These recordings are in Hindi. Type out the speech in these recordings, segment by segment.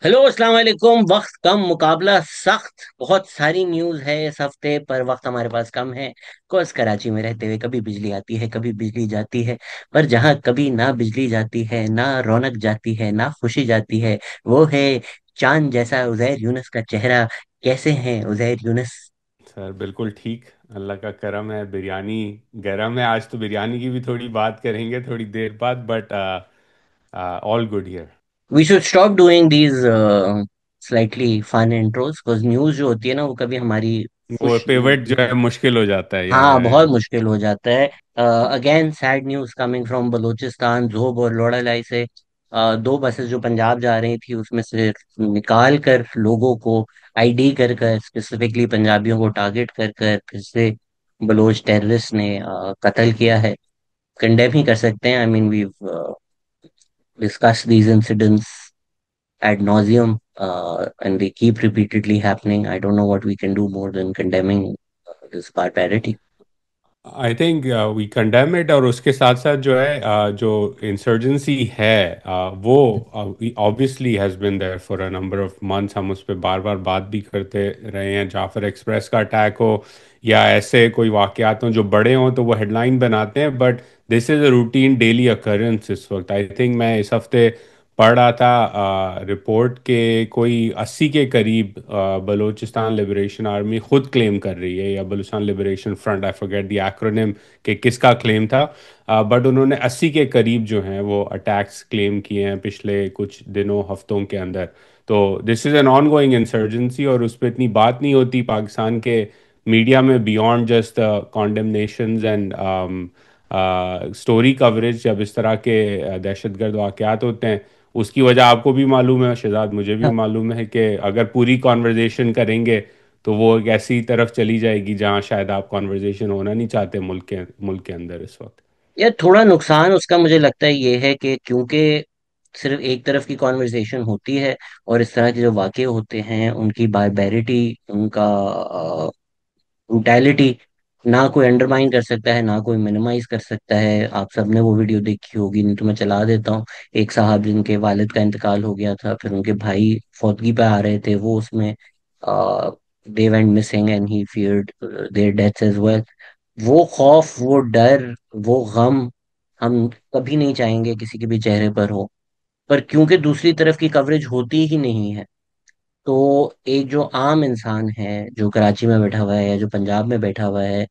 हेलो, अस्सलाम वालेकुम। वक्त कम, मुकाबला सख्त। बहुत सारी न्यूज़ है इस हफ्ते, पर वक्त हमारे पास कम है। कोर्स कराची में रहते हुए कभी बिजली आती है, कभी बिजली जाती है। पर जहाँ कभी ना बिजली जाती है, ना रौनक जाती है, ना खुशी जाती है, वो है चांद जैसा उजैर यूनुस का चेहरा। कैसे हैं उजैर यूनुस? सर बिल्कुल ठीक। अल्लाह का करम है, बिरयानी गरम है। आज तो बिरयानी की भी थोड़ी बात करेंगे थोड़ी देर बाद, but all good here. We should stop doing these slightly fun intros, because news जो होती है ना, वो कभी हमारी वो खुश पिवट जो मूड। है मुश्किल हो जाता है। हाँ, या बहुत मुश्किल हो जाता है। Again sad news coming from Balochistan, Zhob और लोड़ालाई से। दो बसेस जो पंजाब जा रही थी, उसमें से निकाल कर लोगों को आईडी कर कर, स्पेसिफिकली पंजाबियों को टारगेट कर कर फिर से बलोच टेररिस्ट ने कत्ल किया है। कंडेम ही कर सकते हैं। I mean we discuss these incidents ad nauseum, and they keep repeatedly happening. I don't know what we can do more than condemning this barbarity. I think we condemn it. और उसके साथ साथ जो है जो इंसर्जेंसी है वो obviously has been there for a number of months. हम उस पर बार बार बात भी करते रहे हैं। जाफर एक्सप्रेस का अटैक हो या ऐसे कोई वाकयात हों जो बड़े हों तो वो हेडलाइन बनाते हैं, but this is a routine daily occurrence इस वक्त। आई थिंक मैं इस हफ्ते पढ़ रहा था रिपोर्ट के कोई 80 के करीब बलूचिस्तान लिबरेशन आर्मी खुद क्लेम कर रही है, या Balochistan liberation front, I forget the acronym कि किसका क्लेम था। बट उन्होंने 80 के करीब जो हैं वो अटैक्स क्लेम किए हैं पिछले कुछ दिनों हफ्तों के अंदर। तो this is an on going insurgency, और उस पर इतनी बात नहीं होती पाकिस्तान के मीडिया में beyond just condemnations and story coverage. जब इस तरह के दहशतगर्द वाक़यात होते हैं, उसकी वजह आपको भी मालूम है शहजाद, मुझे भी मालूम है कि अगर पूरी कॉन्वर्जेशन करेंगे तो वो एक ऐसी तरफ चली जाएगी जहां शायद आप कॉन्वर्जेशन होना नहीं चाहते मुल्क के अंदर इस वक्त। या थोड़ा नुकसान उसका मुझे लगता है ये है कि क्योंकि सिर्फ एक तरफ की कॉन्वर्सेशन होती है, और इस तरह के जो वाक़े होते हैं उनकी बारबैरिटी, उनका ब्रूटैलिटी, ना कोई अंडरमाइन कर सकता है, ना कोई मिनिमाइज कर सकता है। आप सबने वो वीडियो देखी होगी, नहीं तो मैं चला देता हूँ। एक साहब जिनके वालिद का इंतकाल हो गया था, फिर उनके भाई फौतगी पे आ रहे थे, वो उसमें they went missing and he feared their deaths as well. वो खौफ, वो डर, वो गम हम कभी नहीं चाहेंगे किसी के भी चेहरे पर हो। पर क्योंकि दूसरी तरफ की कवरेज होती ही नहीं है, तो एक जो आम इंसान है जो कराची में बैठा हुआ है या जो पंजाब में बैठा हुआ है,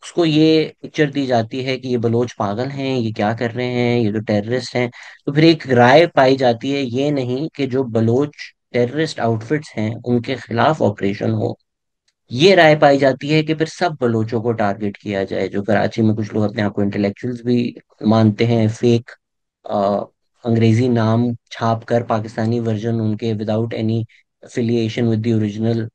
उसको ये पिक्चर दी जाती है कि ये बलोच पागल हैं, ये क्या कर रहे हैं, ये तो टेररिस्ट हैं। तो फिर एक राय पाई जाती है, ये नहीं कि जो बलोच टेररिस्ट आउटफिट्स हैं उनके खिलाफ ऑपरेशन हो। ये राय पाई जाती है कि फिर सब बलोचों को टारगेट किया जाए। जो कराची में कुछ लोग अपने आप को इंटेलेक्चुअल्स भी मानते हैं, फेक अंग्रेजी नाम छाप कर पाकिस्तानी वर्जन उनके without any affiliation with the original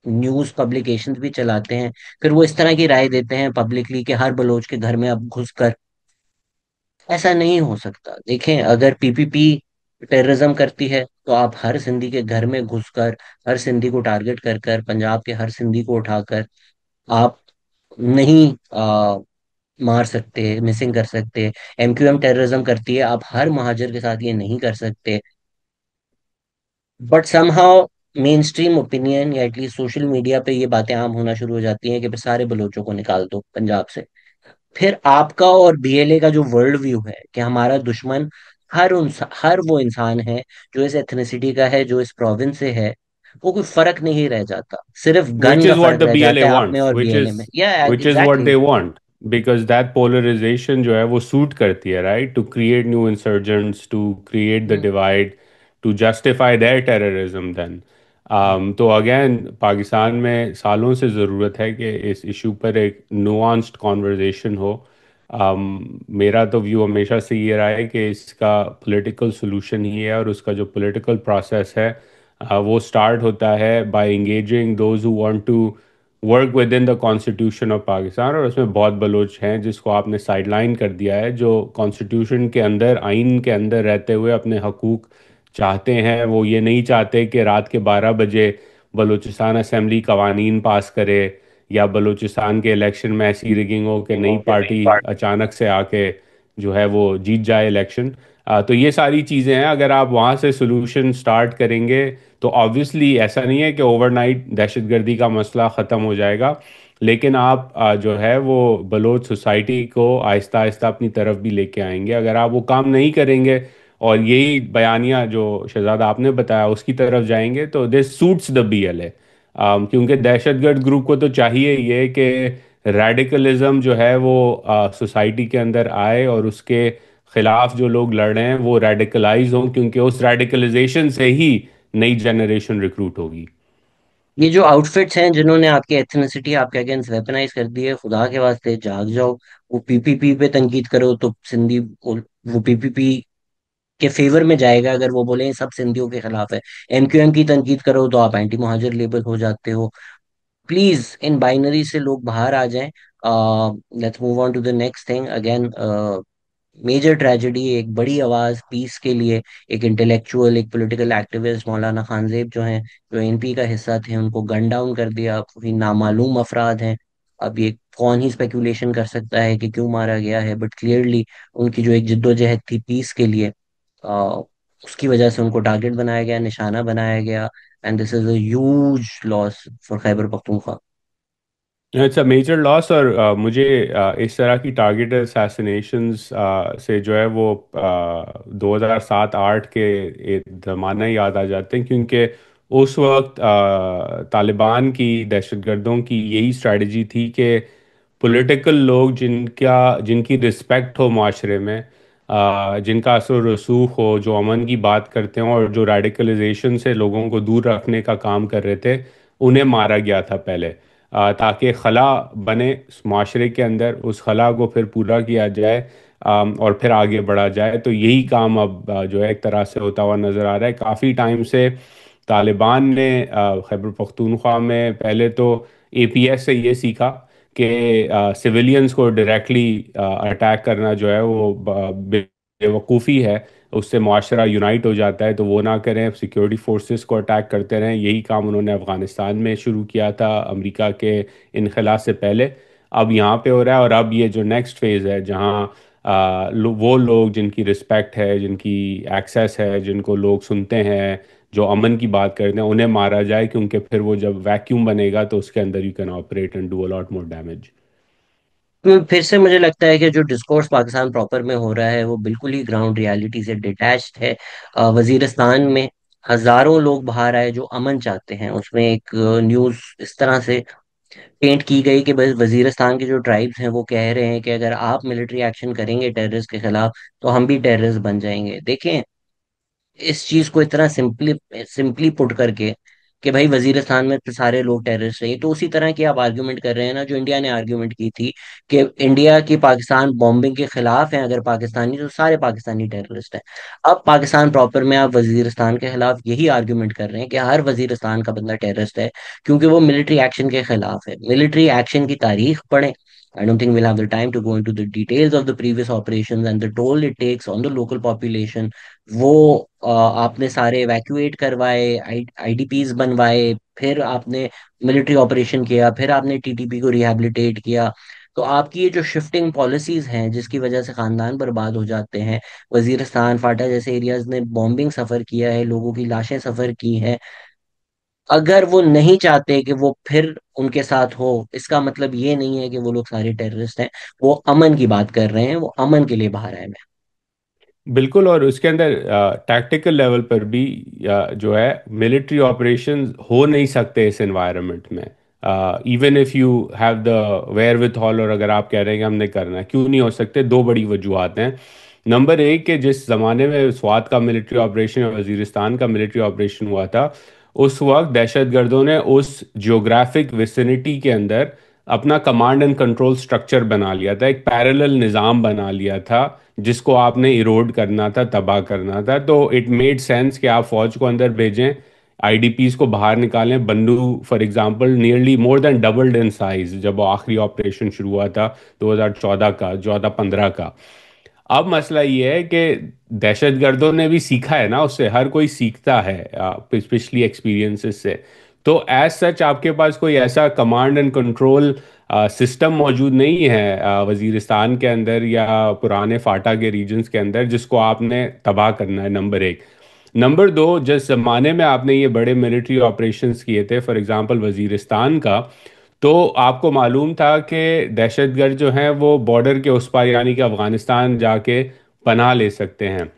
news publications भी चलाते हैं। फिर वो इस तरह की राय देते हैं पब्लिकली कि हर बलोच के घर में अब घुस कर। ऐसा नहीं हो सकता। देखें, अगर पीपीपी टेररिज्म करती है, तो आप हर सिंधी के घर में घुसकर, हर सिंधी को टारगेट कर कर, पंजाब के हर सिंधी को उठाकर आप नहीं मार सकते, मिसिंग कर सकते। एमक्यूएम टेररिज्म करती है, आप हर महाजर के साथ ये नहीं कर सकते। But somehow main stream opinion या एटलीस्ट सोशल मीडिया पे ये बातें आम होना शुरू हो जाती हैं कि फिर सारे बलोचों को निकाल दो पंजाब से। फिर आपका और बीएलए का जो वर्ल्ड व्यू है कि हमारा दुश्मन हर वो इंसान है जो इस एथनिसिटी का है, जो इस प्रोविंस से है, वो कोई फर्क नहीं रह जाता। सिर्फ Which गन का is what फर्क the रह BLA जाता है आप में wants, और which बीएलए में। is या which is what exactly. they want, because that polarization जो है वो सूट करती है, right, to create new insurgents, to create the divide, to justify their terrorism then. तो अगेन पाकिस्तान में सालों से ज़रूरत है कि इस इशू पर एक नुआंस्ड कॉन्वर्जेशन हो। मेरा तो व्यू हमेशा से ये रहा है कि इसका पॉलिटिकल सोल्यूशन ही है, और उसका जो पॉलिटिकल प्रोसेस है वो स्टार्ट होता है by engaging those who want to work within the constitution of Pakistan. और उसमें बहुत बलोच हैं जिसको आपने साइडलाइन कर दिया है, जो कॉन्स्टिट्यूशन के अंदर, आइन के अंदर रहते हुए अपने हकूक़ चाहते हैं। वो ये नहीं चाहते कि रात के 12 बजे बलूचिस्तान असम्बली कवानीन पास करे, या बलूचिस्तान के इलेक्शन में ऐसी रिगिंग हो कि नई पार्टी अचानक से आके जो है वो जीत जाए इलेक्शन। तो ये सारी चीज़ें हैं, अगर आप वहाँ से सोल्यूशन स्टार्ट करेंगे तो ऑब्वियसली ऐसा नहीं है कि ओवरनाइट दहशतगर्दी का मसला ख़त्म हो जाएगा, लेकिन आप जो है वो बलोच सोसाइटी को आहिस्ता आहिस्ता अपनी तरफ भी लेके आएंगे। अगर आप वो काम नहीं करेंगे और यही बयानिया जो शहजादा आपने बताया उसकी तरफ जाएंगे, तो दिस सूट्स द BLA। क्योंकि दहशतगर्द ग्रुप को तो चाहिए ये कि रेडिकलिज्म जो है वो सोसाइटी के अंदर आए और उसके खिलाफ जो लोग लड़ रहे हैं वो रेडिकलाइज हों, क्योंकि उस रेडिकलाइजेशन से ही नई जनरेशन रिक्रूट होगी। ये जो आउटफिट्स हैं जिन्होंने आपकी एथनिसिटी आपके अगेंस्ट वेपनाइज कर दी है, खुदा के वास्ते जाग जाओ। वो पीपीपी पे तनकीद करो तो सिंधी, वो पीपीपी के फेवर में जाएगा अगर वो बोले सब सिंधियों के खिलाफ है। एमक्यूएम की तनकीद करो तो आप एंटी मुहाजिर लेबल हो जाते हो। प्लीज इन बाइनरी से लोग बाहर आ जाएं। Let's move on to the next thing again. Major tragedy, एक बड़ी आवाज पीस के लिए, एक इंटेलेक्चुअल, एक पॉलिटिकल एक्टिविस्ट मौलाना खानजेब जो हैं, जो एनपी का हिस्सा थे, उनको गन डाउन कर दिया। कोई नामालूम अफराद हैं। अब ये कौन ही स्पेकुलेशन कर सकता है कि क्यों मारा गया है, बट क्लियरली उनकी जो एक जिद्दोजहद थी पीस के लिए, आ, उसकी वजह से उनको टारगेट बनाया गया, निशाना बनाया गया। And this is a huge loss for Khyber Pakhtunkhwa. It's a major loss. और मुझे इस तरह की टारगेट असैसिनेशंस से जो है वो 2007-8 के ज़माना याद आ जाते हैं, क्योंकि उस वक्त तालिबान की दहशतगर्दों की यही स्ट्रेटजी थी कि पॉलिटिकल लोग जिनकी रिस्पेक्ट हो माशरे में, जिनका असर रसूख हो, जो अमन की बात करते हैं और जो रेडिकलाइजेशन से लोगों को दूर रखने का काम कर रहे थे, उन्हें मारा गया था पहले, ताकि खला बने माशरे के अंदर, उस खला को फिर पूरा किया जाए, और फिर आगे बढ़ा जाए। तो यही काम अब जो है एक तरह से होता हुआ नज़र आ रहा है। काफ़ी टाइम से तालिबान ने खैबर पख्तूनख्वा में पहले तो APS से ये सीखा कि सिविलियंस को डायरेक्टली अटैक करना जो है वो बेवकूफ़ी है, उससे मुआशरा यूनाइट हो जाता है, तो वो ना करें, सिक्योरिटी फोर्सेस को अटैक करते रहें। यही काम उन्होंने अफ़गानिस्तान में शुरू किया था अमेरिका के इनखला से पहले। अब यहाँ पे हो रहा है, और अब ये जो नेक्स्ट फेज़ है जहाँ वो लोग जिनकी रिस्पेक्ट है, जिनकी एक्सेस है, जिनको लोग सुनते हैं, जो अमन की बात करते हैं, उन्हें मारा जाए, क्योंकि फिर वो जब वैक्यूम बनेगा तो उसके अंदर you can operate and do a lot more damage. तो फिर से मुझे लगता है कि जो डिस्कोर्स पाकिस्तान प्रॉपर में हो रहा है वो बिल्कुल ही ग्राउंड रियलिटी से डिटैच्ड है। वजीरिस्तान में हजारों लोग बाहर आए जो अमन चाहते हैं। उसमें एक न्यूज़ इस तरह से पेंट की गई कि बस वजीरिस्तान के जो ट्राइब्स हैं वो कह रहे हैं कि अगर आप मिलिट्री एक्शन करेंगे टेररिस्ट के खिलाफ तो हम भी टेररिस्ट बन जाएंगे। देखें, इस चीज को इतना सिंपली सिंपली पुट करके कि भाई वजीरिस्तान में तो सारे लोग टेररिस्ट हैं, ये तो उसी तरह की आप आर्ग्यूमेंट कर रहे हैं ना जो इंडिया ने आर्ग्यूमेंट की थी कि इंडिया की पाकिस्तान बॉम्बिंग के खिलाफ है अगर पाकिस्तानी, तो सारे पाकिस्तानी टेररिस्ट हैं। अब पाकिस्तान प्रॉपर में आप वजीरिस्तान के खिलाफ यही आर्ग्यूमेंट कर रहे हैं कि हर वजीरिस्तान का बंदा टेररिस्ट है क्योंकि वो मिलिट्री एक्शन के खिलाफ है। मिलिट्री एक्शन की तारीख पढ़ें। I don't think we'll have the time to go into the details of the previous operations and the toll it takes on the local population। वो आपने सारे इवैक्यूएट करवाए, आईडीपीज बनवाए, फिर आपने मिलिट्री ऑपरेशन किया, फिर आपने टीटीपी को रिहैबिलिटेट किया। तो आपकी ये जो शिफ्टिंग पॉलिसीज हैं जिसकी वजह से खानदान बर्बाद हो जाते हैं, वजीरिस्तान फाटा जैसे एरियाज ने बॉम्बिंग सफर किया है, लोगों की लाशें सफर की हैं। अगर वो नहीं चाहते कि वो फिर उनके साथ हो, इसका मतलब ये नहीं है कि वो लोग सारे टेररिस्ट हैं। वो अमन की बात कर रहे हैं, वो अमन के लिए बाहर आए हैं। बिल्कुल। और उसके अंदर टैक्टिकल लेवल पर भी जो है मिलिट्री ऑपरेशंस हो नहीं सकते इस एनवायरनमेंट में। Even if you have the wherewithal, और अगर आप कह रहे हैं कि हमने करना है, क्यों नहीं हो सकते? दो बड़ी वजूहत हैं। नंबर एक, कि जिस ज़माने में स्वात का मिलिट्री ऑपरेशन और वजीरिस्तान का मिलिट्री ऑपरेशन हुआ था, उस वक्त दहशतगर्दों ने उस जियोग्राफिक विसिनिटी के अंदर अपना कमांड एंड कंट्रोल स्ट्रक्चर बना लिया था, एक पैरेलल निज़ाम बना लिया था, जिसको आपने इरोड करना था, तबाह करना था। तो इट मेड सेंस कि आप फौज को अंदर भेजें, IDPs को बाहर निकालें। Bannu for example nearly more than doubled in size जब वो आखिरी ऑपरेशन शुरू हुआ था 2014 का, 14-15 का। अब मसला ये है कि दहशतगर्दों ने भी सीखा है ना, उससे हर कोई सीखता है पिछली एक्सपीरियंसेस से। तो एज सच आपके पास कोई ऐसा कमांड एंड कंट्रोल सिस्टम मौजूद नहीं है वजीरिस्तान के अंदर या पुराने फाटा के रीजन्स के अंदर जिसको आपने तबाह करना है, नंबर एक। नंबर दो, जिस ज़माने में आपने ये बड़े मिलिट्री ऑपरेशंस किए थे, फॉर एग्जांपल वजीरिस्तान का, तो आपको मालूम था कि दहशतगर्द जो हैं वो बॉर्डर के उस पार यानी कि अफ़गानिस्तान जाके पनाह ले सकते हैं।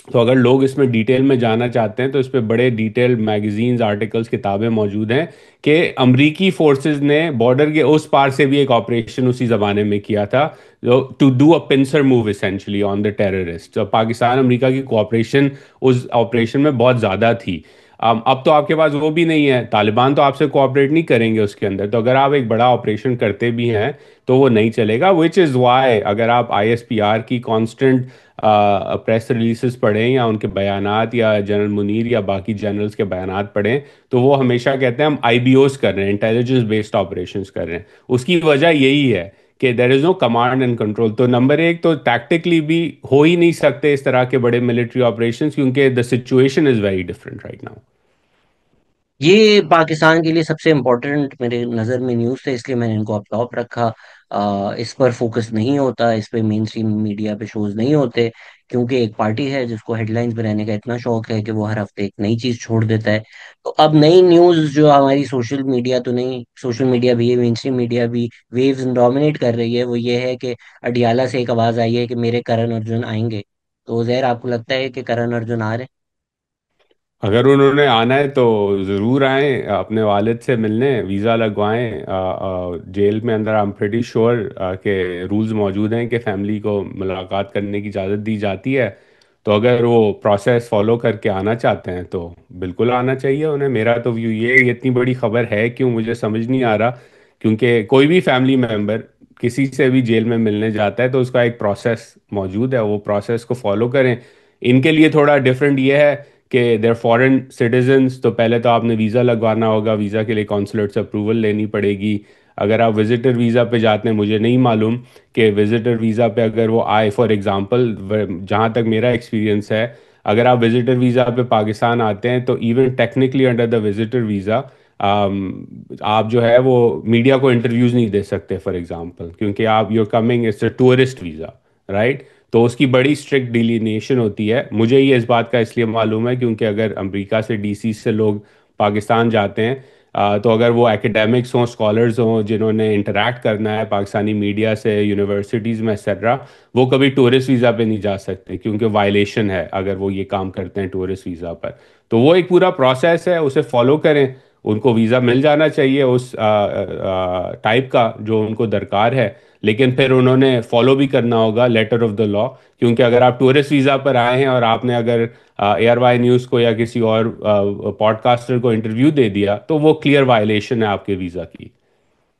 तो अगर लोग इसमें डिटेल में जाना चाहते हैं तो इस पे बड़े डिटेल मैगजीन्स, आर्टिकल्स, किताबें मौजूद हैं कि अमरीकी फोर्सेस ने बॉर्डर के उस पार से भी एक ऑपरेशन उसी ज़माने में किया था, जो to do a pincer move essentially on the terrorist. तो पाकिस्तान अमेरिका की कोऑपरेशन उस ऑपरेशन में बहुत ज़्यादा थी। अब तो आपके पास वो भी नहीं है, तालिबान तो आपसे कोऑपरेट नहीं करेंगे उसके अंदर, तो अगर आप एक बड़ा ऑपरेशन करते भी हैं तो वो नहीं चलेगा। विच इज़ वाई अगर आप आईएसपीआर की कांस्टेंट प्रेस रिलीजेस पढ़ें या उनके बयानात या जनरल मुनीर या बाकी जनरल्स के बयानात पढ़ें, तो वो हमेशा कहते हैं हम आईबीओस कर रहे हैं, इंटेलिजेंस बेस्ड ऑपरेशंस कर रहे हैं। उसकी वजह यही है कि there is no command and control. तो नंबर एक तो टैक्टिकली भी हो ही नहीं सकते इस तरह के बड़े मिलिट्री ऑपरेशंस, क्योंकि the situation is very different right now. ये पाकिस्तान के लिए सबसे इम्पोर्टेंट मेरे नज़र में न्यूज़ थे, इसलिए मैंने इनको अब टॉप रखा। इस पर फोकस नहीं होता, इस पे मेन स्ट्रीम मीडिया पे शोज नहीं होते, क्योंकि एक पार्टी है जिसको हेडलाइंस पे रहने का इतना शौक है कि वो हर हफ्ते एक नई चीज छोड़ देता है। तो अब नई न्यूज़ जो हमारी सोशल मीडिया, तो नहीं सोशल मीडिया भी है, मेन स्ट्रीम मीडिया भी वेव्स डोमिनेट कर रही है, वो ये है कि अडियाला से एक आवाज आई है कि मेरे करण अर्जुन आएंगे। तो जहर, आपको लगता है कि करण अर्जुन आ रहे अगर उन्होंने आना है तो ज़रूर आए, अपने वालिद से मिलने, वीज़ा लगवाएं। जेल में अंदर आई एम प्रेटी श्योर के रूल्स मौजूद हैं कि फैमिली को मुलाकात करने की इजाज़त दी जाती है। तो अगर वो प्रोसेस फॉलो करके आना चाहते हैं तो बिल्कुल आना चाहिए उन्हें। मेरा तो व्यू ये इतनी बड़ी खबर है क्यों मुझे समझ नहीं आ रहा, क्योंकि कोई भी फैमिली मेम्बर किसी से भी जेल में मिलने जाता है तो उसका एक प्रोसेस मौजूद है, वो प्रोसेस को फॉलो करें। इनके लिए थोड़ा डिफरेंट ये है कि देर फॉरेन सिटीजन्स, तो पहले तो आपने वीज़ा लगवाना होगा, वीज़ा के लिए कॉन्सुलेट से अप्रूवल लेनी पड़ेगी। अगर आप विजिटर वीज़ा पे जाते हैं, मुझे नहीं मालूम कि विजिटर वीज़ा पे अगर वो आए, फॉर एग्जांपल जहाँ तक मेरा एक्सपीरियंस है, अगर आप विजिटर वीज़ा पे पाकिस्तान आते हैं तो even technically under the visitor visa आप जो है वो मीडिया को इंटरव्यूज़ नहीं दे सकते, फॉर एग्जांपल, क्योंकि आप your coming it's a tourist visa, right. तो उसकी बड़ी स्ट्रिक्ट डिलीनिएशन होती है। मुझे ये इस बात का इसलिए मालूम है क्योंकि अगर अमेरिका से डीसी से लोग पाकिस्तान जाते हैं, तो अगर वो एकेडमिक्स हों, स्कॉलर्स हों, जिन्होंने इंटरेक्ट करना है पाकिस्तानी मीडिया से, यूनिवर्सिटीज़ में एक्सेट्रा, वो कभी टूरिस्ट वीज़ा पे नहीं जा सकते, क्योंकि वायलेशन है अगर वो ये काम करते हैं टूरिस्ट वीज़ा पर। तो वो एक पूरा प्रोसेस है, उसे फॉलो करें। उनको वीज़ा मिल जाना चाहिए उस टाइप का जो उनको दरकार है, लेकिन फिर उन्होंने फॉलो भी करना होगा लेटर ऑफ द लॉ। क्योंकि अगर आप टूरिस्ट वीज़ा पर आए हैं और आपने अगर एयर वाई न्यूज़ को या किसी और पॉडकास्टर को इंटरव्यू दे दिया तो वो क्लियर वायलेशन है आपके वीज़ा की।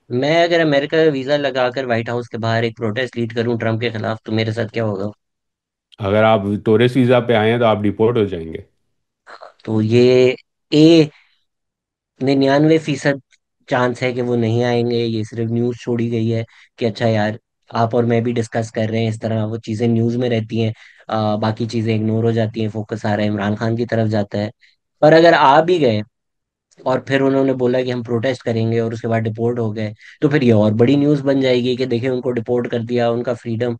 मैं अगर अमेरिका का वीजा लगाकर व्हाइट हाउस के बाहर एक प्रोटेस्ट लीड करूं ट्रम्प के खिलाफ, तो मेरे साथ क्या होगा? अगर आप टूरिस्ट वीज़ा पे आए हैं तो आप डिपोर्ट हो जाएंगे। तो ये ए 99% चांस है कि वो नहीं आएंगे। ये सिर्फ न्यूज छोड़ी गई है कि अच्छा यार, आप और मैं भी डिस्कस कर रहे हैं, इस तरह वो चीजें न्यूज में रहती हैं। बाकी चीजें इग्नोर हो जाती हैं, फोकस सारा इमरान खान की तरफ जाता है। पर अगर आ भी गए और फिर उन्होंने बोला कि हम प्रोटेस्ट करेंगे और उसके बाद डिपोर्ट हो गए, तो फिर ये और बड़ी न्यूज बन जाएगी कि देखिए उनको डिपोर्ट कर दिया, उनका फ्रीडम।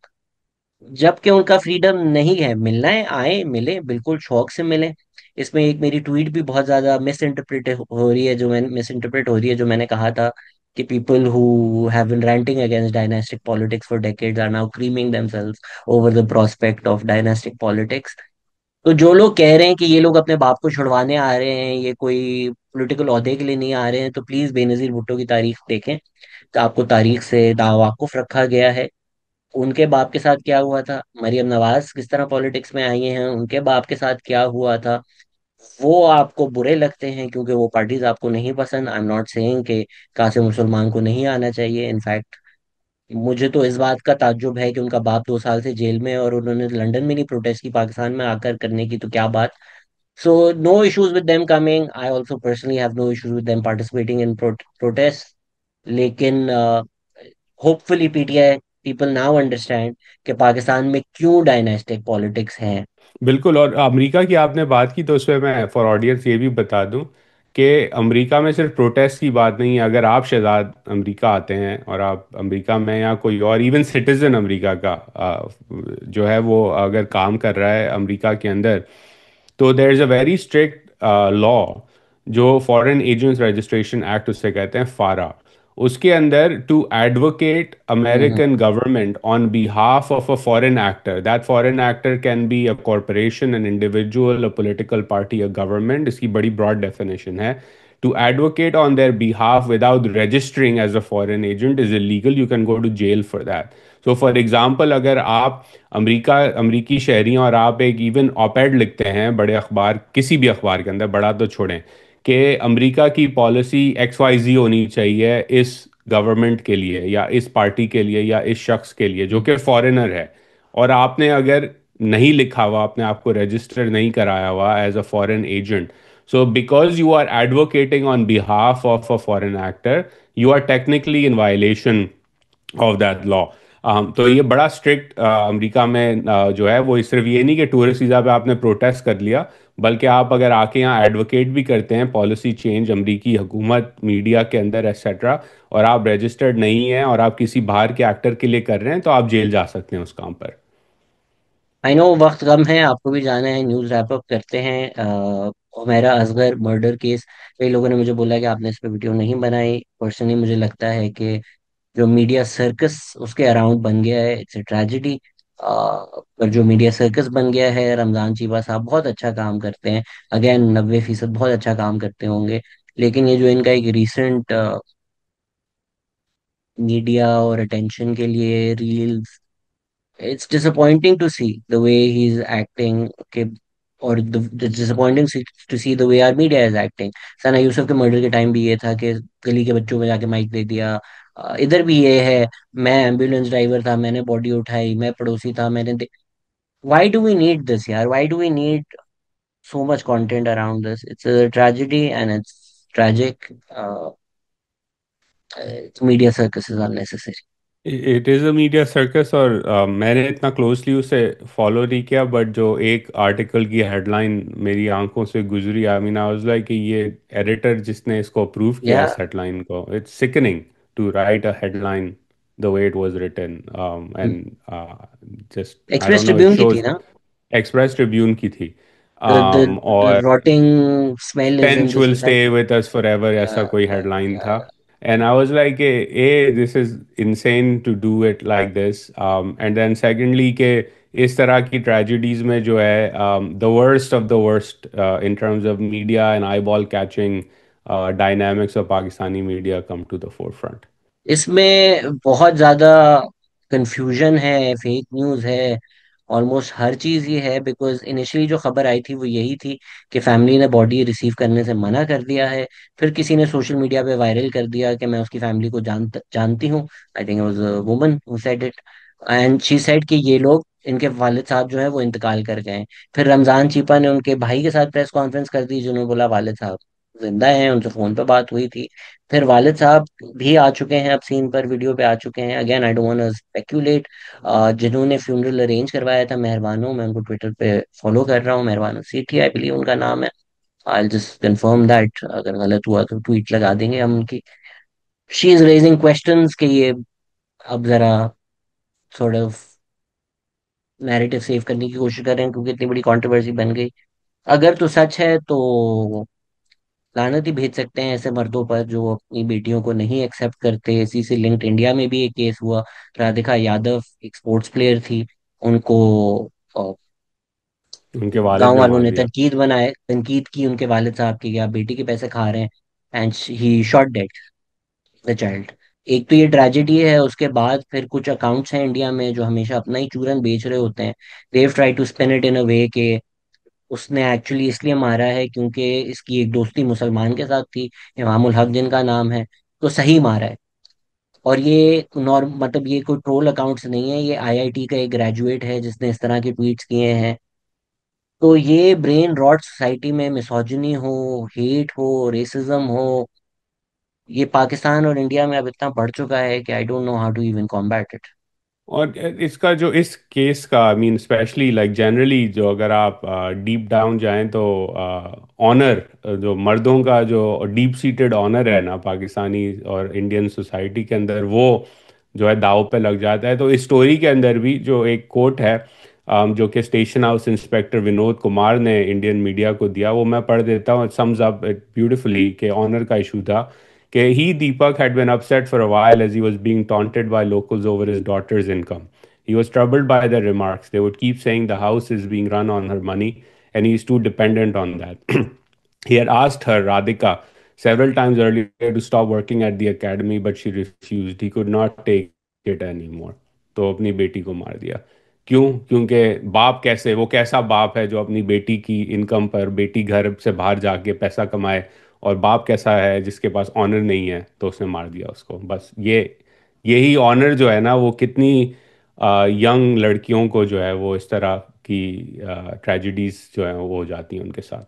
जबकि उनका फ्रीडम नहीं है, मिलना है आए मिले, बिल्कुल शौक से मिले। इसमें एक मेरी ट्वीट भी बहुत ज्यादा मिस इंटरप्रेट हो रही है, जो मैंने कहा था कि people who have been ranting against dynastic politics for decades are now creaming themselves over the prospect of dynastic politics। तो जो लोग कह रहे हैं कि ये लोग अपने बाप को छुड़वाने आ रहे हैं, ये कोई पॉलिटिकल ओहदे के लिए नहीं आ रहे हैं, तो प्लीज बेनजीर भुट्टो की तारीख देखें। तो आपको तारीख से नावाकुफ रखा गया है। उनके बाप के साथ क्या हुआ था, मरियम नवाज किस तरह पॉलिटिक्स में आई हैं, उनके बाप के साथ क्या हुआ था, वो आपको बुरे लगते हैं क्योंकि वो पार्टीज आपको नहीं पसंद। आई एम नॉट सेइंग कि कासिम मुसलमान को नहीं आना चाहिए। इनफैक्ट मुझे तो इस बात का ताज्जुब है कि उनका बाप 2 साल से जेल में है और उन्होंने लंदन में नहीं प्रोटेस्ट की, पाकिस्तान में आकर करने की, तो क्या बात। So no issues with them coming, I also personally have no issues with them participating in protest. लेकिन hopefully PTI people now understand कि पाकिस्तान में क्यों डायनेस्टिक पॉलिटिक्स हैं। बिल्कुल। और अमेरिका की आपने बात की तो उसमें मैं फॉर ऑडियंस ये भी बता दूं कि अमेरिका में सिर्फ प्रोटेस्ट की बात नहीं है। अगर आप शहजाद अमेरिका आते हैं और आप अमेरिका में या कोई और इवन सिटीजन अमेरिका का जो है वो अगर काम कर रहा है अमेरिका के अंदर, तो there is a very strict law जो फॉरेन एजेंट्स रजिस्ट्रेशन एक्ट उससे कहते हैं, फारा। उसके अंदर to advocate hmm. American government on behalf of a foreign actor, that foreign actor can be a corporation, an individual, a political party, a government, इसकी बड़ी ब्रॉड डेफिनेशन है। To advocate on their behalf without registering as a foreign agent is illegal. You can go to jail for that. So for example, अगर आप अमरीकी शहरी हैं और आप एक इवन ऑपेड लिखते हैं बड़े अखबार, किसी भी अखबार के अंदर, बड़ा तो छोड़ें, कि अमेरिका की पॉलिसी एक्स वाई जी होनी चाहिए इस गवर्नमेंट के लिए या इस पार्टी के लिए या इस शख्स के लिए जो कि फॉरेनर है, और आपने अगर नहीं लिखा हुआ, आपने आपको रजिस्टर नहीं कराया हुआ as a foreign agent, so because you are advocating on behalf of a foreign actor, you are technically in violation of that law. तो ये बड़ा स्ट्रिक्ट अमेरिका में जो है वो सिर्फ ये नहीं कि टूरिस्ट वीज़ा पे आपने प्रोटेस्ट कर लिया, बल्कि आप अगर आके यहाँ एडवोकेट भी करते हैं पॉलिसी चेंज अमेरिकी हुकूमत मीडिया के अंदर एक्सेट्रा, और आप रजिस्टर्ड नहीं हैं और आप किसी बाहर के एक्टर के लिए कर रहे हैं, तो आप जेल जा सकते हैं उस काम पर। आई नो वक्त कम है, आपको भी जाना है, न्यूज़ रैप अप करते हैं। हुमैरा असगर मर्डर केस, कई लोगों ने मुझे बोला कि आपने इस पे वीडियो नहीं बनाई। पर्सनली मुझे लगता है कि जो मीडिया सर्कस उसके अराउंड बन गया है, इट्स ए ट्रेजिडी। पर जो मीडिया सर्कस बन गया है, रमजान चीबा साहब बहुत अच्छा काम करते हैं, अगेन 90% बहुत अच्छा काम करते होंगे, लेकिन ये जो इनका एक रिसेंट मीडिया और अटेंशन के लिए reels, it's disappointing to see the way he's acting, के और it's disappointing to see the way our media is acting। सना यूसुफ के मर्डर के टाइम भी ये था कि गली के बच्चों में जाके माइक दे दिया। इधर भी ये है, मैं एम्बुलेंस ड्राइवर था, मैंने बॉडी उठाई, मैं पड़ोसी था, why do we need this यार, why do we need so much content around this? It's a tragedy and it's tragic। media circus is unnecessary। It is a media circus, और मैंने इतना क्लोजली उसे फॉलो नहीं किया, बट जो एक आर्टिकल की हेडलाइन मेरी आंखों से गुजरी, I mean I was like कि ये एडिटर जिसने इसको अप्रूव किया या इस हेडलाइन को, it's sickening to write a headline the way it was written, and just I express don't know, it Tribune की थी शोज। ना? एक्सप्रेस ट्रिब्यून की थी। The और rotting smell is in stench the will stay society। With us forever, ऐसा Yeah, कोई yeah, हेडलाइन था। yeah. And I was like a this is insane to do it like this. And then secondly के इस तरह की ट्रेजिडीज में जो है the worst of the worst in terms of media and eyeball catching dynamics of Pakistani media come to the forefront. इसमें बहुत ज्यादा कंफ्यूजन है, फेक न्यूज है, ऑलमोस्ट हर चीज ये है। बिकॉज इनिशियली जो खबर आई थी वो यही थी कि फैमिली ने बॉडी रिसीव करने से मना कर दिया है। फिर किसी ने सोशल मीडिया पे वायरल कर दिया कि मैं उसकी फैमिली को जानती हूँ। I think was a woman who said it, and she said कि ये लोग, इनके वालिद साहब जो है वो इंतकाल कर गए हैं। फिर रमजान चीपा ने उनके भाई के साथ प्रेस कॉन्फ्रेंस कर दी, जिन्होंने बोला वालिद साहब जिंदा हैं, उनसे फोन पे बात हुई थी। फिर वालिद साहब भी आ चुके हैं, अब सीन पर वीडियो पे आ चुके हैं। Again I don't want to speculate. जिन्होंने फ्यूनरल अरेंज करवाया था, मेहरबानो, मैं उनको ट्विटर पे फॉलो कर रहा हूँ, मेहरबानो सीठी आई बिलीव उनका नाम है। आई जस्ट कंफर्म दैट, अगर गलत हुआ तो ट्वीट लगा देंगे हम उनकी। शी इज रेजिंग क्वेश्चंस कि ये अब जरा सॉर्ट ऑफ नैरेटिव सेव करने की कोशिश कर रहे हैं, क्योंकि इतनी बड़ी कंट्रोवर्सी बन गई। अगर तो सच है तो लानत ही भेज सकते हैं ऐसे मर्दों पर जो अपनी बेटियों को नहीं एक्सेप्ट करते। इसी से लिंक्ड इंडिया में भी एक केस हुआ, राधिका यादव एक स्पोर्ट्स प्लेयर थी, उनको उनके वालिद गांव ने वालों मार ने दिया। तनकीद की उनके वालिद साहब की कि आप बेटी के पैसे खा रहे हैं, and he shot dead the child. एक तो ये ट्रेजेडी है, उसके बाद फिर कुछ अकाउंट्स हैं इंडिया में जो हमेशा अपना ही चूरन बेच रहे होते हैं। They've try to spin it in a way के उसने एक्चुअली इसलिए मारा है क्योंकि इसकी एक दोस्ती मुसलमान के साथ थी, इमामुल हक जिनका नाम है, तो सही मारा है। और ये नॉर्म मतलब ये कोई ट्रोल अकाउंट्स नहीं है, ये आईआईटी का एक ग्रेजुएट है जिसने इस तरह के ट्वीट्स किए हैं। तो ये ब्रेन रॉट सोसाइटी में मिसोजिनी हो, हेट हो, रेसिज्म हो, ये पाकिस्तान और इंडिया में अब इतना बढ़ चुका है कि I don't know how to even combat it. और इसका जो इस केस का I mean specially like generally जो अगर आप डीप डाउन जाएं तो ऑनर, जो मर्दों का जो डीप सीटेड ऑनर है ना पाकिस्तानी और इंडियन सोसाइटी के अंदर, वो जो है दांव पे लग जाता है। तो इस स्टोरी के अंदर भी जो एक कोट है जो कि station house inspector Vinod Kumar ने इंडियन मीडिया को दिया, वो मैं पढ़ देता हूँ। It sums up it beautifully कि ऑनर का इशू था कि he Deepak had been upset for a while as he was being taunted by locals over his daughter's income. He was troubled by their remarks. They would keep saying the house is being run on her money and he is too dependent on that. He had asked her, Radhika, several times earlier to stop working at the academy, but she refused. He could not take it anymore. तो अपनी बेटी को मार दिया। क्यों? क्योंकि बाप कैसे, वो कैसा बाप है जो अपनी बेटी की इनकम पर, बेटी घर से बाहर जाके पैसा कमाए, और बाप कैसा है जिसके पास ऑनर नहीं है, तो उसने मार दिया उसको। बस यही ऑनर जो है ना, वो कितनी यंग लड़कियों को जो है वो इस तरह की ट्रेजिडीज जो है वो हो जाती हैं उनके साथ।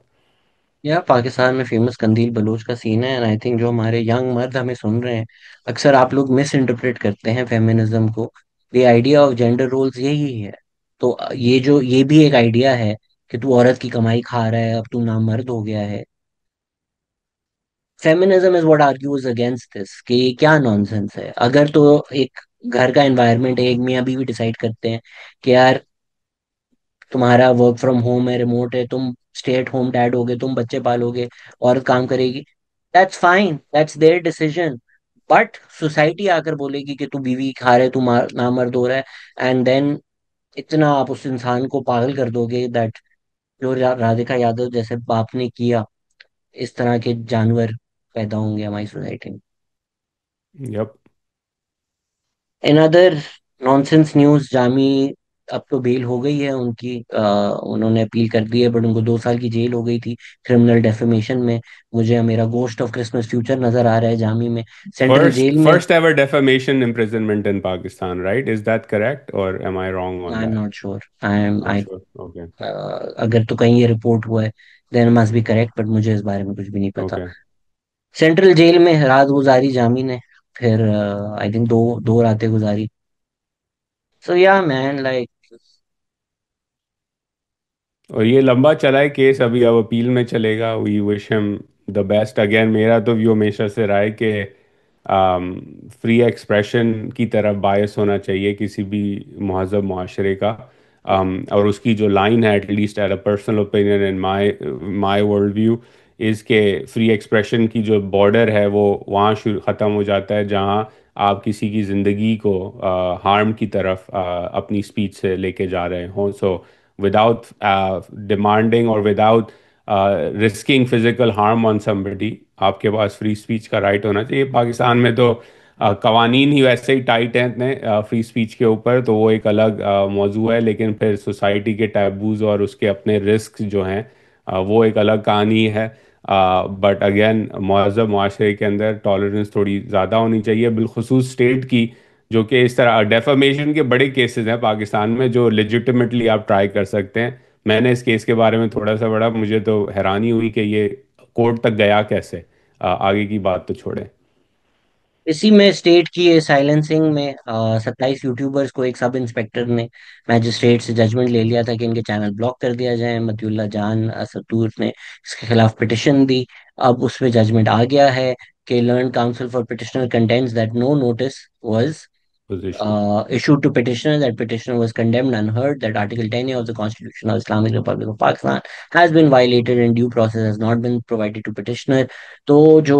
यार पाकिस्तान में फेमस कंदील बलूच का सीन है, एंड आई थिंक जो हमारे यंग मर्द हमें सुन रहे हैं, अक्सर आप लोग मिस इंटरप्रेट करते हैं फेमिनिज्म को। ये आइडिया ऑफ जेंडर रोल्स यही है। तो ये भी एक आइडिया है कि तू औरत की कमाई खा रहा है, अब तू नामर्द हो गया है। Feminism is what argues against this, कि ये क्या नॉनसेंस है। अगर तो एक घर का एनवायरनमेंट है, एक मियाँ बीवी डिसाइड करते हैं कि यार तुम्हारा वर्क फ्रॉम होम है, रिमोट है, तुम स्टे एट होम डैड होगे, तुम बच्चे पालोगे, औरत काम करेगी, that's fine, that's there decision. But society आकर बोलेगी कि तू बीवी खा रहे, तू नामर्द हो रहा है, एंड देन इतना आप उस इंसान को पागल कर दोगे दैट जो राधिका यादव जैसे बाप ने किया, इस तरह के जानवर पैदा होंगे हमारी सोसाइटी में। Yup. In other nonsense news, जामी अब तो बेल हो गई है उनकी, उन्होंने अपील कर दी है, बट उनको 2 साल की जेल हो गई थी क्रिमिनल डेफेमेशन में। मुझे मेरा गोस्ट ऑफ क्रिसमस फ्यूचर नजर आ रहा है जामी में, सेंट्रल First जेल में। first ever defamation imprisonment in Pakistan, right? Is that correct or am I wrong on I am that? Not sure, I am Not I sure. Okay. अगर तो कहीं ये रिपोर्ट हुआ है then must be correct, but मुझे इस बारे में कुछ भी नहीं पता। Okay. सेंट्रल जेल में रात गुजारी जामी ने, फिर आई थिंक दो दो रातें गुजारी। सो या मैन लाइक, और ये लंबा चला है केस, अभी अब अपील में चलेगा। We wish him the best. Again मेरा तो व्यू हमेशा से रहा है कि फ्री एक्सप्रेशन की तरफ बायस होना चाहिए किसी भी महजब मुआशरे का। और उसकी जो लाइन है, at least at a personal opinion in my my world view, is के फ्री एक्सप्रेशन की जो बॉर्डर है वो वहाँ शुरू ख़त्म हो जाता है जहाँ आप किसी की ज़िंदगी को हार्म की तरफ अपनी स्पीच से लेके जा रहे हों। सो without demanding or without risking physical harm on somebody, आपके पास फ्री स्पीच का राइट होना चाहिए। पाकिस्तान में तो कवानीन ही वैसे ही टाइट हैं इतने फ्री स्पीच के ऊपर, तो वो एक अलग मौजू है। लेकिन फिर सोसाइटी के टैबूज और उसके अपने रिस्क जो हैं, वो एक अलग कहानी है। बट अगेन महजब माशरे के अंदर टॉलरेंस थोड़ी ज़्यादा होनी चाहिए, बिलखुसूस स्टेट की, जो कि इस तरह डेफामेशन के बड़े केसेस हैं पाकिस्तान में जो लेजिटिमेटली आप ट्राई कर सकते हैं। मैंने इस केस के बारे में थोड़ा सा पढ़ा, मुझे तो हैरानी हुई कि ये कोर्ट तक गया कैसे। आगे की बात तो छोड़ें। इसी में स्टेट की ये साइलेंसिंग में 27 यूट्यूबर्स को एक सब इंस्पेक्टर ने मैजिस्ट्रेट से जजमेंट ले लिया था कि इनके चैनल ब्लॉक कर दिया जाए। मतियुल्लाह जान सत्तूर ने इसके खिलाफ पिटिशन दी। अब उस पे जजमेंट आ गया है कि learned counsel for petitioner contends that no notice was position. issued to petitioner, that petitioner was condemned unheard, that Article 10A of the Constitution of Islamic Republic of Pakistan has been violated and due process has not been provided to petitioner। तो जो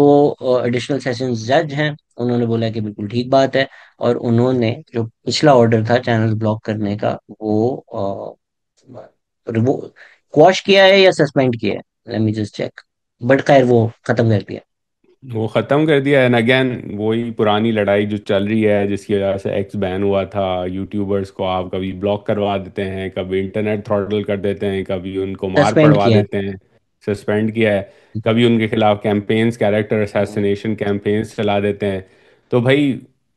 एडिशनल सेशंस जज हैं उन्होंने बोला कि बिल्कुल ठीक बात है, और उन्होंने जो पिछला ऑर्डर था चैनल ब्लॉक करने का वो क्वॉश किया है या सस्पेंड किया है, let me just check, but खैर वो खत्म कर दिया। वो ख़त्म कर दिया। एंड अगेन वही पुरानी लड़ाई जो चल रही है, जिसकी वजह से एक्स बैन हुआ था। यूट्यूबर्स को आप कभी ब्लॉक करवा देते हैं, कभी इंटरनेट थ्रॉटल कर देते हैं, कभी उनको मार सस्पेंड पड़वा किया देते हैं, सस्पेंड किया है, कभी उनके खिलाफ कैंपेन्स, कैरेक्टर है। असैसिनेशन कैंपेन्स चला देते हैं। तो भाई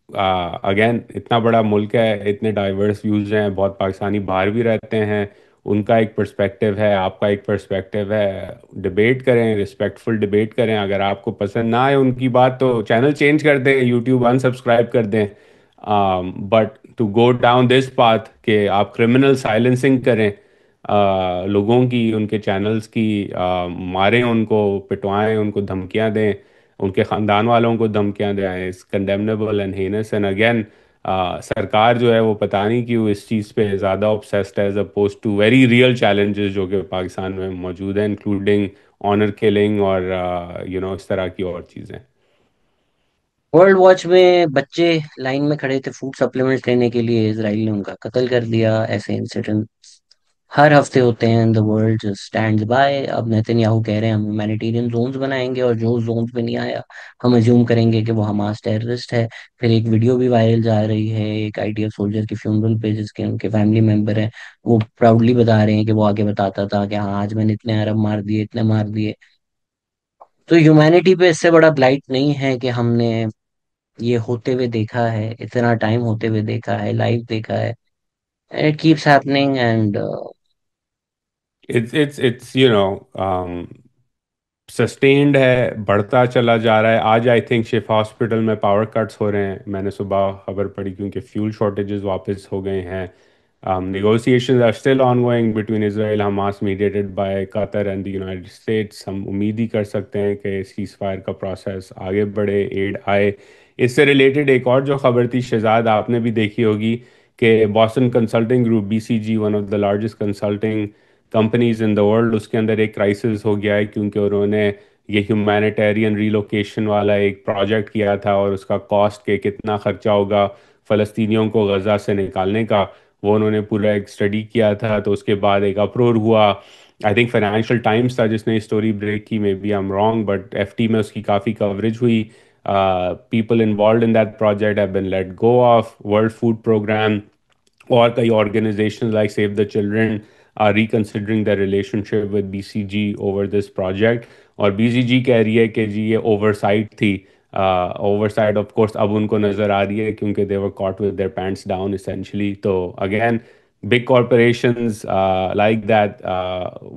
अगेन इतना बड़ा मुल्क है, इतने डाइवर्स व्यूज़ हैं, बहुत पाकिस्तानी बाहर भी रहते हैं, उनका एक पर्सपेक्टिव है, आपका एक पर्सपेक्टिव है। डिबेट करें, रिस्पेक्टफुल डिबेट करें। अगर आपको पसंद ना आए उनकी बात, तो चैनल चेंज कर दें, यूट्यूब अनसब्सक्राइब कर दें। But to go down this path कि आप क्रिमिनल साइलेंसिंग करें लोगों की, उनके चैनल्स की, मारें उनको, पिटवाएं उनको, धमकियां दें, उनके ख़ानदान वालों को धमकियां दें, इस condemnable and heinous. And again सरकार जो है वो पता नहीं क्यों इस चीज़ पे ज़्यादा ऑब्सेस्ड है as opposed to very real challenges जो कि पाकिस्तान में मौजूद हैं, इंक्लूडिंग ऑनर किलिंग और इस तरह की और चीज़ें। वर्ल्ड वॉच में बच्चे लाइन में खड़े थे फूड सप्लीमेंट्स लेने के लिए, इसराइल ने उनका कत्ल कर दिया। ऐसे इंसिडेंट हर हफ्ते होते हैं। The world just stands by. अब नेतन्याहू कह रहे हैं हम ह्यूमैनिटेरियन जोन्स बनाएंगे, और जो जोन्स में नहीं आया हम अज्यूम करेंगे कि वो हमास टेररिस्ट है। फिर एक वीडियो भी वायरल जा रही है एक आईडीएफ सोल्जर की फ्यूनरल पे, जिसके उनके फैमिली मेंबर हैं, वो प्राउडली बता रहे हैं कि वो आगे बताता था कि हाँ आज मैंने इतने अरब मार दिए, इतने मार दिए। तो ह्यूमैनिटी पे इससे बड़ा ब्लाइट नहीं है कि हमने ये होते हुए देखा है, इतना टाइम होते हुए देखा है, लाइव देखा है। It keeps happening and it's sustained है, बढ़ता चला जा रहा है। आज आई थिंक शिफा हॉस्पिटल में पावर कट्स हो रहे हैं, मैंने सुबह खबर पड़ी, क्योंकि फ्यूल शॉर्टेजेस वापस हो गए हैं। negotiations are still ongoing between Israel Hamas mediated by Qatar and the United States। हम उम्मीद ही कर सकते हैं कि सीज फायर का प्रोसेस आगे बढ़े, एड आए। इससे रिलेटेड एक और जो खबर थी शहजाद, आपने भी देखी होगी कि Boston consulting group BCG, one of the largest consulting companies in the world, उसके अंदर एक क्राइसिस हो गया है, क्योंकि उन्होंने ये ह्यूमैनिटेरियन रिलोकेशन वाला एक प्रोजेक्ट किया था, और उसका कॉस्ट के कितना खर्चा होगा फ़लस्तीनियों को गज़ा से निकालने का, वो उन्होंने पूरा एक स्टडी किया था। तो उसके बाद एक अप्रूव हुआ। आई थिंक फाइनेंशियल टाइम्स था जिसने स्टोरी ब्रेक की, maybe I am wrong, but FT में उसकी काफ़ी कवरेज हुई। People involve in that project have been let go off. World food programme और कई organisation like save the children are reconsidering the relationship with BCG over this project. और BCG कह रही है कि जी ये ओवरसाइट थी। ओवरसाइट ऑफ कोर्स अब उनको नज़र आ रही है, क्योंकि they were caught with their pants down essentially. तो again big corporations like that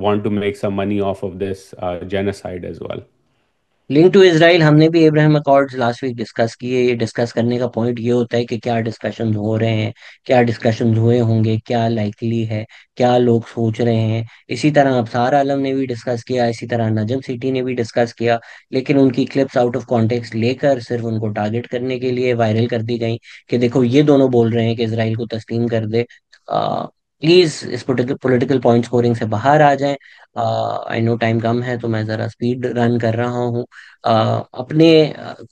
want to make some money off of this genocide as well। Link to Israel हमने भी Ibrahim accords last week discuss किए। ये डिस्कस करने का पॉइंट ये होता है कि क्या डिस्कशंस हो रहे हैं, क्या डिस्कशंस हुए होंगे, क्या लाइकली है, क्या लोग सोच रहे हैं। इसी तरह अबसार आलम ने भी डिस्कस किया, इसी तरह नजम सिटी ने भी डिस्कस किया। लेकिन उनकी क्लिप्स आउट ऑफ कॉन्टेक्स्ट लेकर सिर्फ उनको टारगेट करने के लिए वायरल कर दी गई कि देखो ये दोनों बोल रहे हैं कि इसराइल को तस्लीम कर दे। प्लीज इस पॉलिटिकल पॉइंट स्कोरिंग से बाहर आ जाएं। आई नो टाइम कम है तो मैं जरा स्पीड रन कर रहा हूँ। अपने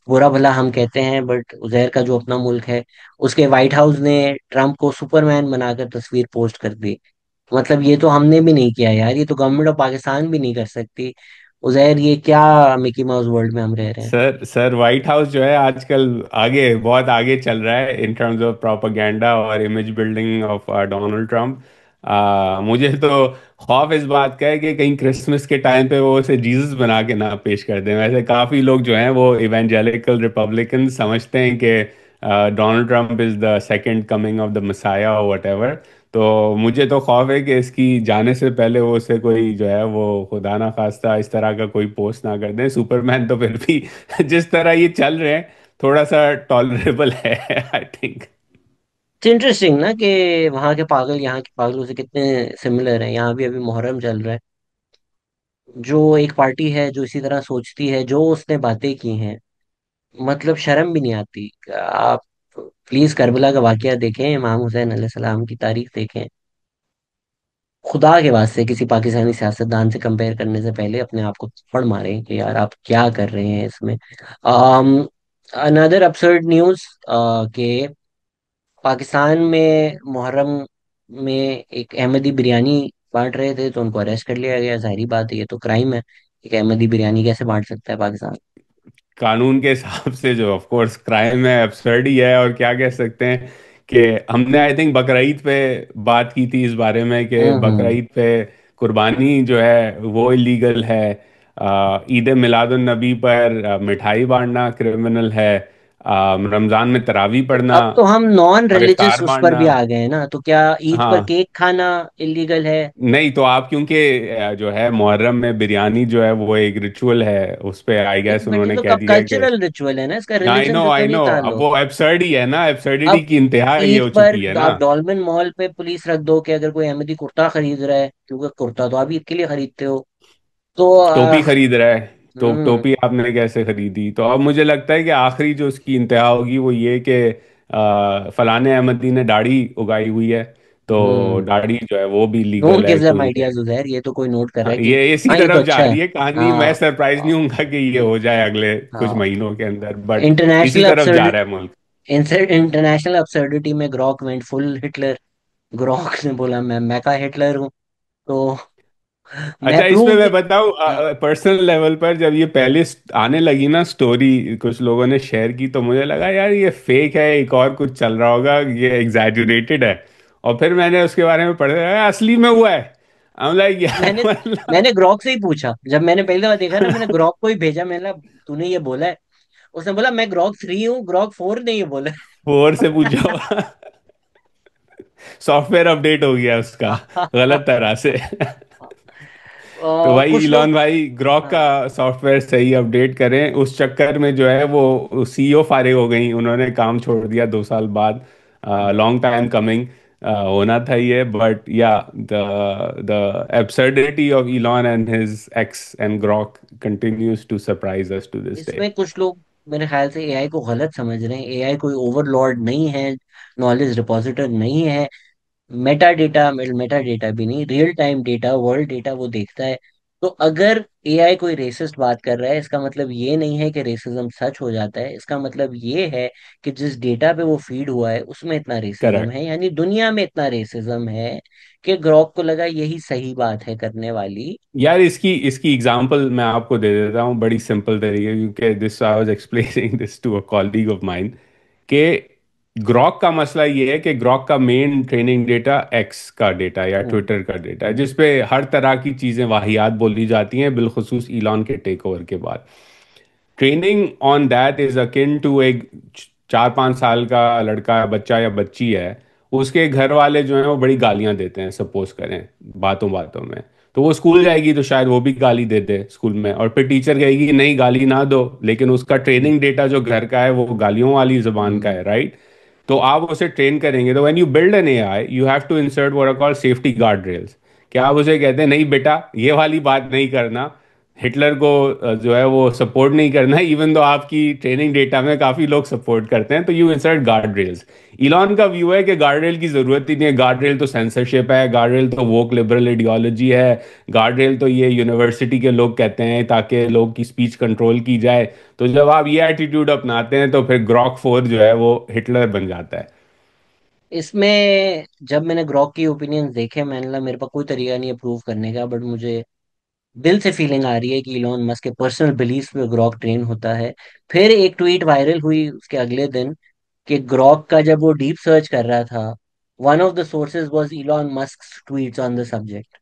बुरा भला हम कहते हैं, बट उजैर का जो अपना मुल्क है, उसके व्हाइट हाउस ने ट्रम्प को सुपरमैन बनाकर तस्वीर पोस्ट कर दी। मतलब ये तो हमने भी नहीं किया यार, ये तो गवर्नमेंट ऑफ पाकिस्तान भी नहीं कर सकती। उजैर ये क्या मिकी माउस वर्ल्ड में हम रह रहे हैं। सर व्हाइट हाउस जो है आजकल आगे, बहुत आगे चल रहा है इन टर्म्स ऑफ प्रोपागेंडा और image building of Donald Trump. मुझे तो खौफ इस बात का है कि कहीं क्रिसमस के टाइम पे वो उसे जीसस बना के ना पेश कर दें। वैसे काफ़ी लोग जो हैं वो इवेंजेलिकल रिपब्लिकन समझते हैं कि Donald Trump is the second coming of the messiah और वट एवर। तो मुझे तो खौफ है कि इसकी जाने से पहले वो उसे कोई जो है वो खुदा ना खास्ता इस तरह का कोई पोस्ट ना कर दें। सुपरमैन तो फिर भी जिस तरह ये चल रहे हैं थोड़ा सा टॉलरेबल है आई थिंक। इंटरेस्टिंग ना कि वहाँ के पागल यहाँ के पागलों से कितने सिमिलर हैं। यहाँ भी अभी मुहर्रम चल रहा है। जो एक पार्टी है जो इसी तरह सोचती है, जो उसने बातें की हैं, मतलब शर्म भी नहीं आती। आप प्लीज करबला का वाकया देखें, इमाम हुसैन अलैहिस्सलाम की तारीख देखें। खुदा के वास्ते किसी पाकिस्तानी सियासतदान से कंपेयर करने से पहले अपने आप को थप्पड़ मारें कि यार आप क्या कर रहे हैं इसमें। अनदर absurd न्यूज के पाकिस्तान में मुहर्रम में एक अहमदी बिरयानी बांट रहे थे तो उनको अरेस्ट कर लिया गया। जाहिर बात है ये तो क्राइम है। एक अहमदी बिरयानी कैसे बांट सकता है पाकिस्तान। कानून के हिसाब से जो ऑफ कोर्स क्राइम है, absurd ही है। और क्या कह सकते हैं कि हमने आई थिंक बकरीद पे बात की थी इस बारे में कि हम्म। बकरीद पे कुर्बानी जो है वो इलीगल है। ईद मिलादुन नबी पर मिठाई बांटना क्रिमिनल है। रमजान में तरावी तो पढ़ना अब तो हम नॉन और रिलीजियस इफ्तार उस पर बांटना। भी आ गए हैं ना, तो क्या ईद पर हाँ, केक खाना इलीगल है? नहीं तो आप क्योंकि जो है मुहर्रम में बिरयानी जो है वो एक रिचुअल है, उस पे आई गेस बट ये उन्होंने तो कह कब दिया कि कल्चरल रिचुअल है ना, इसका आई रिलीजन नो से तो आई नहीं नो, अब ताल्लुक। वो एब्सर्ड ही है ना, एब्सर्डिटी अब की इंतहा ये ईद हो पर चुकी है ना। आप डॉल्मेन मॉल पे पुलिस रख दो कि अगर कोई अहमदी कुर्ता खरीद रहा है, क्योंकि कुर्ता तो आप ईद के लिए खरीदते हो, तो टोपी खरीद रहा है, तो हम्म टोपी आपने कैसे खरीदी? तो अब मुझे लगता है कि आखिरी जो उसकी इंतहा होगी वो ये कि फलाने अहमदी ने दाढ़ी उगाई हुई है, तो हम्म दाढ़ी जो है वो भी लीगल डोंट है गिव कि देम उन्हें। आइडियाज उजैर, ये तो कोई नोट कर रहा हाँ, है कि ये इसी हाँ ये तो तरफ जा अच्छा है। रही है कहानी, मैं हाँ सरप्राइज नहीं हूंगा कि ये हो जाए अगले कुछ हाँ। महीनों के अंदर, बट इसी इंटरनेशनल तरफ जा अपसर्ड रहा है मुल्क। इंटरनेशनल अपसर्डिटी में Grok went full Hitler. Grok ने बोला मैं का हिटलर हूँ, तो मैं अच्छा, इस पे प्रूव। मैं बताऊं, पर्सनल लेवल पर जब ये पहले आने लगी ना स्टोरी, कुछ लोगों ने शेयर की, तो मुझे लगा यार ये फेक है, एक और कुछ चल रहा होगा, ये एग्जैजुरेटेड है। और फिर मैंने उसके बारे में पढ़ा, असली में हुआ है। I'm like यार मैंने मतलब मैंने ग्रॉक से ही पूछा, जब मैंने पहली दफा देखा ना, मैंने ग्रॉक को ही भेजा, मैंने कहा, तूने ये बोला है? उसने बोला मैं ग्रॉक 3 हूँ, ग्रॉक 4 ने ये बोला फोर से पूछो। सॉफ्टवेयर अपडेट हो गया उसका है। गलत तरह से। तो भाई कुछ लोग। इलॉन भाई ग्रॉक का हाँ। सॉफ्टवेयर सही अपडेट करें, उस चक्कर में जो है वो सीईओ फारिग हो गई, उन्होंने काम छोड़ दिया 2 साल बाद। लॉन्ग टाइम कमिंग होना था ये, बट या the absurdity of Elon and his X and Grok continues to surprise us to this day. इसमें कुछ लोग मेरे ख्याल से एआई को गलत समझ रहे हैं। एआई कोई ओवरलॉर्ड नहीं है, नॉलेज रिपोजिटर नहीं है। मेटा डेटा भी नहीं, real time data, world data वो देखता है। तो अगर एआई कोई रेसिस्ट बात कर रहा है, इसका मतलब ये नहीं है कि रेसिज्म सच हो जाता है। इसका मतलब ये है कि जिस डेटा पे वो फीड हुआ है उसमें इतना रेसिज्म करेक्ट। है, यानी दुनिया में इतना रेसिज्म है कि ग्रॉक को लगा यही सही बात है करने वाली। यार इसकी इसकी एग्जांपल मैं आपको दे देता हूँ बड़ी सिंपल तरीके, क्योंकि this I was explaining this to a colleague of mine कि ग्रॉक का मसला ये है कि ग्रॉक का मेन ट्रेनिंग डेटा एक्स का डेटा या हम्म ट्विटर का डेटा है, जिसपे हर तरह की चीज़ें वाहियात बोली जाती हैं, बिलखुसूस ईलॉन के टेक ओवर के बाद। Training on that is akin to एक 4-5 साल का लड़का या बच्चा या बच्ची है, उसके घर वाले जो हैं वो बड़ी गालियां देते हैं, सपोज करें बातों बातों में, तो वो स्कूल जाएगी तो शायद वो भी गाली दे दे स्कूल में, और फिर टीचर कहेगी कि नहीं गाली ना दो, लेकिन उसका ट्रेनिंग डेटा जो घर का है वो गालियों वाली जबान का हम्म। है, राइट? तो आप उसे ट्रेन करेंगे, तो when you build an AI you have to insert what are called safety guardrails. कि आप उसे कहते हैं नहीं बेटा ये वाली बात नहीं करना, हिटलर को जो है वो सपोर्ट नहीं करना है, इवन दो आपकी ट्रेनिंग डेटा में काफी लोग सपोर्ट करते हैं, तो you insert guard rails. Elon का व्यू है कि गार्ड रेल की जरूरत ही नहीं है, गार्ड रेल तो सेंसरशिप है, गार्ड रेल तो वोक लिबरल आइडियोलॉजी है, गार्ड रेल तो ये यूनिवर्सिटी के लोग कहते हैं ताकि लोग की स्पीच कंट्रोल की जाए। तो जब आप ये एटीट्यूड अपनाते हैं तो फिर ग्रॉक 4 जो है वो हिटलर बन जाता है। इसमें जब मैंने ग्रॉक की ओपिनियंस देखे, मैंने कहा मेरे पास कोई तरीका नहीं है प्रूव करने का, बट मुझे दिल से फीलिंग आ रही है कि इलॉन मस्क के पर्सनल बिलीफ पे ग्रॉक ट्रेन होता है। फिर एक ट्वीट वायरल हुई उसके अगले दिन कि ग्रॉक का जब वो डीप सर्च कर रहा था, one of the sources was Elon Musk tweets on the subject.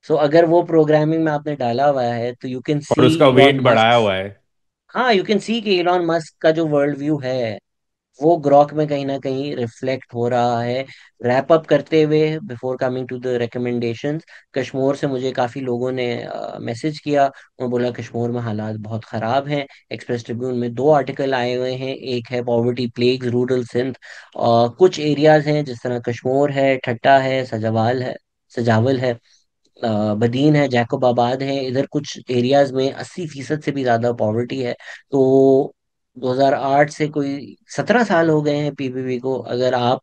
So अगर वो प्रोग्रामिंग में आपने डाला हुआ है तो यू कैन और सी उसका इलॉन वेट मस्क। बढ़ाया हुआ है। हाँ, यू कैन सी कि इलॉन मस्क का जो वर्ल्ड व्यू है वो ग्रॉक में कहीं ना कहीं रिफ्लेक्ट हो रहा है। रैप अप करते हुए, before coming to the recommendations, Kashmir से मुझे काफ़ी लोगों ने मैसेज किया और बोला कश्मीर में हालात बहुत ख़राब हैं। एक्सप्रेस ट्रिब्यून में 2 आर्टिकल आए हुए हैं, एक है पॉवर्टी प्लेग्स रूरल सिंध, कुछ एरियाज हैं जिस तरह कश्मीर है, ठट्टा है, सजावल है, बदीन है, जैकोबाबाद है, इधर कुछ एरियाज में 80% से भी ज्यादा पॉवर्टी है। तो 2008 से कोई 17 साल हो गए हैं पीपीपी को, अगर आप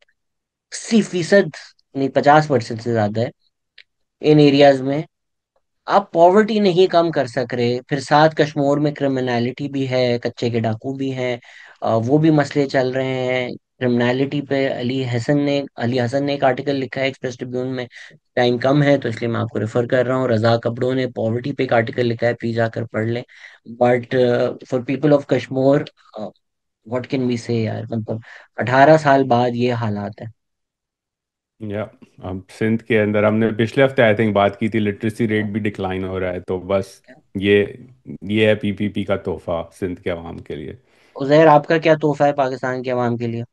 80% नहीं 50% से ज्यादा है इन एरियाज में, आप पॉवर्टी नहीं कम कर सक रहे। फिर साथ कश्मीर में क्रिमिनलिटी भी है, कच्चे के डाकू भी हैं, वो भी मसले चल रहे हैं क्रिमिनलिटी पे। अली हसन ने एक आर्टिकल लिखा है एक्सप्रेस ट्रिब्यून में। टाइम कम है तो इसलिए मैं आपको रेफर कर रहा हूँ। रजा कपड़ों ने पॉवर्टी पे एक आर्टिकल लिखा है, प्लीज जाकर पढ़ लें। But for people of Kashmir, what can we say यार, मतलब 18 साल बाद ये हालात है। या अब सिंध के अंदर हमने पिछले हफ्ते आई थिंक बात की थी, लिटरेसी रेट भी डिक्लाइन हो रहा है, तो बस ये ये है पीपीपी का तोहफा सिंध के अवाम के लिए। उजैर, आपका क्या तोहफा है पाकिस्तान के अवाम के लिए?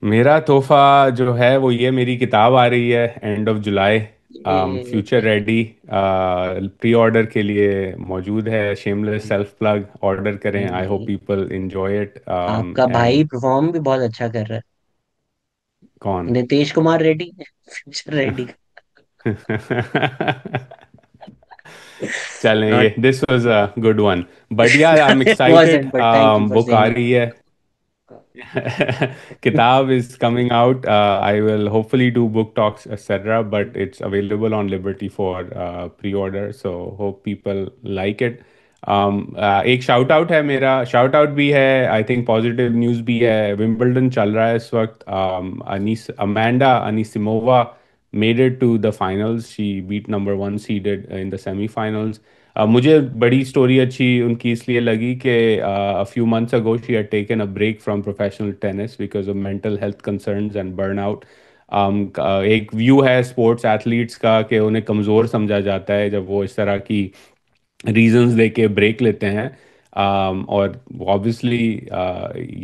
मेरा तोहफा जो है वो ये, मेरी किताब आ रही है एंड ऑफ जुलाई, ये फ्यूचर रेडी, प्री ऑर्डर के लिए मौजूद है। शेमलेस सेल्फ प्लग, ऑर्डर करें, आई होप ये- पीपल एंजॉय इट। आपका भाई एंड परफॉर्म भी बहुत अच्छा कर रहा कौन? है, नितेश कुमार रेड्डी, फ्यूचर रेड्डी। चलें, नॉट, ये this was a good one. But yeah I am it excited, wasn't, but thank you for book आ सेइंग रही है। Kitab is coming out. I will hopefully do book talks, etc. But it's available on Liberty for pre-order. So hope people like it. एक शाउट आउट है, मेरा शाउट आउट भी है, आई थिंक पॉजिटिव न्यूज़ भी है। विंबलडन चल रहा है इस वक्त। Amanda Anisimova made it to the finals. She beat number one seeded in the semi-finals. मुझे बड़ी स्टोरी अच्छी उनकी इसलिए लगी कि a few months ago she had taken a break from professional tennis because of mental health concerns and burnout. एक व्यू है स्पोर्ट्स एथलीट्स का कि उन्हें कमज़ोर समझा जाता है जब वो इस तरह की रीजंस दे के ब्रेक लेते हैं। और ऑब्वियसली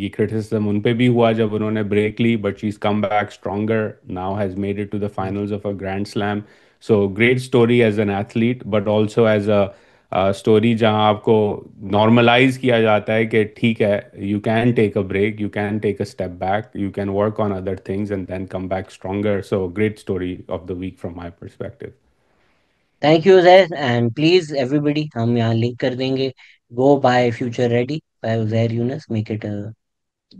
ये क्रिटिसिज्म उन पे भी हुआ जब उन्होंने ब्रेक ली, but she is come back stronger, now has made it to the finals of a grand slam. So great story as an athlete, but also as a story जहां आपको नॉर्मलाइज किया जाता है कि ठीक है, you can take a break, you can take a step back, you can work on other things and then come back stronger. So great story of the week from my perspective. Thank you Uzair, and please everybody, हम यहाँ लिंक कर देंगे। Go buy future ready by Uzair Younus, make it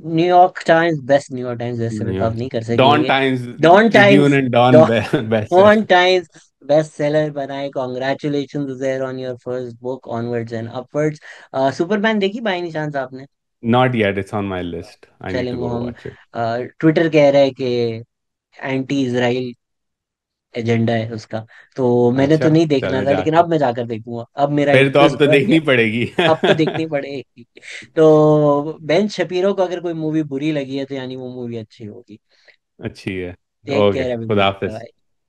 New York Times best, New York Times best seller तो आप नहीं कर डॉन सकेंगे। Times Dawn Tribune Times, and Dawn best. Dawn Times best seller बनाए। Congratulation Uzair on your first book onwards and upwards. Superman देखी बाय एनी चांस आपने? Not yet. It's on my list. I need to चलेंगे go हम, watch it. ट्विटर कह रहा है कि एंटी इसराइल एजेंडा है उसका। तो मैंने तो अच्छा, नहीं देखना चलें था, लेकिन जाके। अब मैं जाकर देखूंगा, अब मेरा फिर तो अब इंटरेस्ट तो बढ़ गया। देखनी पड़ेगी। अब तो देखनी पड़ेगी। तो बेन शपीरो को अगर कोई मूवी बुरी लगी है तो यानी वो मूवी अच्छी होगी। अच्छी है। टेक ओके, केयर खुदा एवरीवन, हाफिज। बाय।